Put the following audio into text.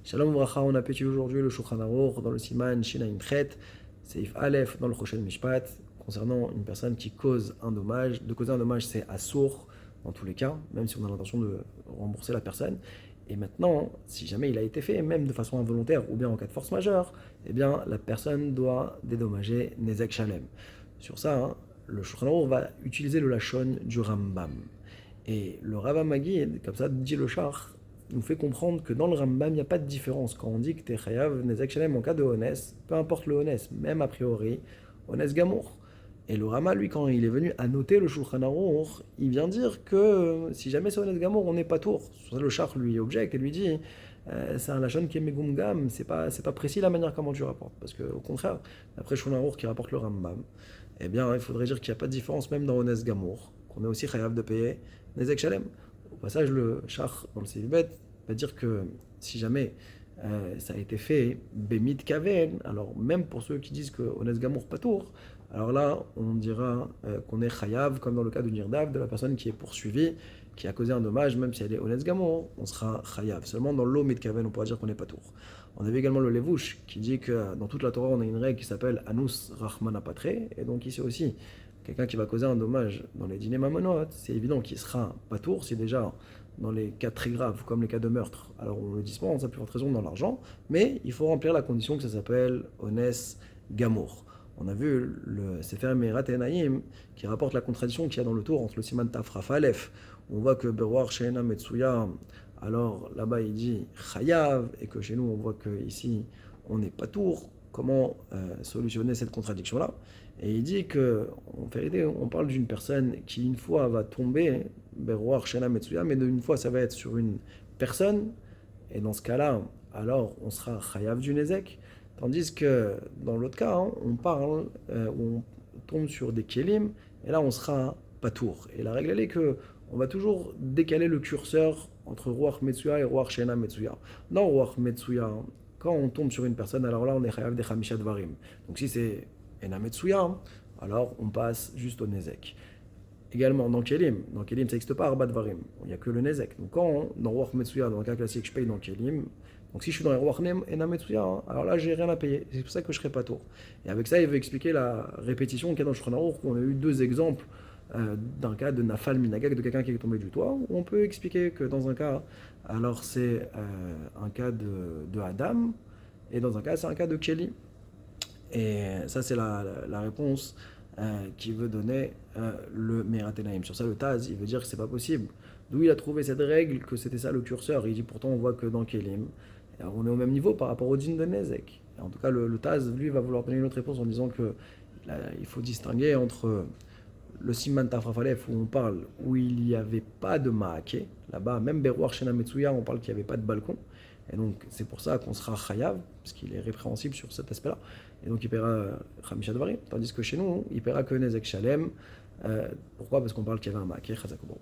Shalom Vracha, on appelle aujourd'hui le Shulchan Aruch dans le Siman Shinaim Chet, Seif Aleph dans le Choshen Mishpat, concernant une personne qui cause un dommage. De causer un dommage, c'est assourd dans tous les cas, même si on a l'intention de rembourser la personne. Et maintenant, si jamais il a été fait, même de façon involontaire ou bien en cas de force majeure, eh bien la personne doit dédommager Nezek Shalem. Sur ça, le Shulchan Aruch va utiliser le Lachon du Rambam. Et le Rambam Maguid, comme ça dit le Shach, nous fait comprendre que dans le Rambam, il n'y a pas de différence. Quand on dit que tu es chayav nezek shalem en cas de honès, peu importe le honès, même a priori, honès gamour. Et le Rama, lui, quand il est venu annoter le Shulchan Aruch, il vient dire que si jamais c'est honès gamour, on n'est pas tour. Sur ça, le Shach lui objecte et lui dit c'est un lachon qui est megumgam, c'est pas précis la manière comment tu rapportes. Parce qu'au contraire, d'après Shulchan Aruch qui rapporte le Rambam, eh bien, il faudrait dire qu'il n'y a pas de différence même dans honès gamour, qu'on est aussi chayav de payer nezek shalem. Au passage, le Shach, dans le Seifbet, va dire que si jamais ça a été fait Bemit Kaven, alors même pour ceux qui disent que Ones Gamour Patour, alors là, on dira qu'on est Chayav, comme dans le cas de Nirdav, de la personne qui est poursuivie, qui a causé un dommage, même si elle est Ones Gamour, on sera Chayav. Seulement dans l'eau Kaven, on pourra dire qu'on est Patour. On avait également le Levouche qui dit que dans toute la Torah, on a une règle qui s'appelle Anus Rahmana Patre, et donc ici aussi, quelqu'un qui va causer un dommage dans les dîners mamonot, c'est évident qu'il sera patour, si déjà dans les cas très graves, comme les cas de meurtre, alors on le dispense à plus forte raison dans l'argent, mais il faut remplir la condition que ça s'appelle Ones Gamour. On a vu le Sefer Merat Enaim qui rapporte la contradiction qu'il y a dans le tour entre le Siman Tafraf Aleph, où on voit que Berwar Sheena Metsuya, alors là-bas il dit Chayav, et que chez nous on voit qu'ici on n'est pas tour. Comment solutionner cette contradiction-là? Et il dit que, en vérité, on parle d'une personne qui, une fois, va tomber, Berroar Shena Metsuya, mais d'une fois, ça va être sur une personne, et dans ce cas-là, alors on sera Chayav du Nezek. Tandis que, dans l'autre cas, on parle, on tombe sur des Kélim, et là, on sera Patour. Et la règle, elle est que on va toujours décaler le curseur entre Ruach Metsuya et Ruach Shena Metsuya. Dans Ruach Metsuya, quand on tombe sur une personne, alors là, on est Chayav de Chamisha Dvarim. Donc si c'est Ena Metsuya, alors on passe juste au Nezek. Également, dans Kelim ça n'existe pas Arba Dvarim. Il n'y a que le Nezek. Donc quand, dans Ruach Metsuya, dans le cas classique, je paye dans Kelim, donc si je suis dans Ruach Ena Metsuya, alors là, j'ai rien à payer. C'est pour ça que je ne serai pas tour. Et avec ça, il veut expliquer la répétition qu'il y a dans le Shulchan Aruch, où on a eu deux exemples d'un cas de Nafal Minagag, de quelqu'un qui est tombé du toit, où on peut expliquer que dans un cas, alors c'est un cas de Adam, et dans un cas, c'est un cas de Kelly. Et ça, c'est la réponse qu'il veut donner le Meratenaim. Sur ça, le Taz, il veut dire que c'est pas possible. D'où il a trouvé cette règle, que c'était ça le curseur. Il dit pourtant, on voit que dans Kelim, on est au même niveau par rapport au din de Nezek. Et en tout cas, le Taz, lui, va vouloir donner une autre réponse en disant que il faut distinguer entre le Siman Tafrafalef où on parle où il n'y avait pas de Maaké. Là-bas, même Berwar Shena Metsuya, on parle qu'il n'y avait pas de balcon. Et donc, c'est pour ça qu'on sera chayav, parce qu'il est répréhensible sur cet aspect-là. Et donc, il paiera Chamisha Dvarim. Tandis que chez nous, il paiera que Nezek Shalem. Pourquoi? Parce qu'on parle qu'il y avait un Maaké, Chazak Baruch.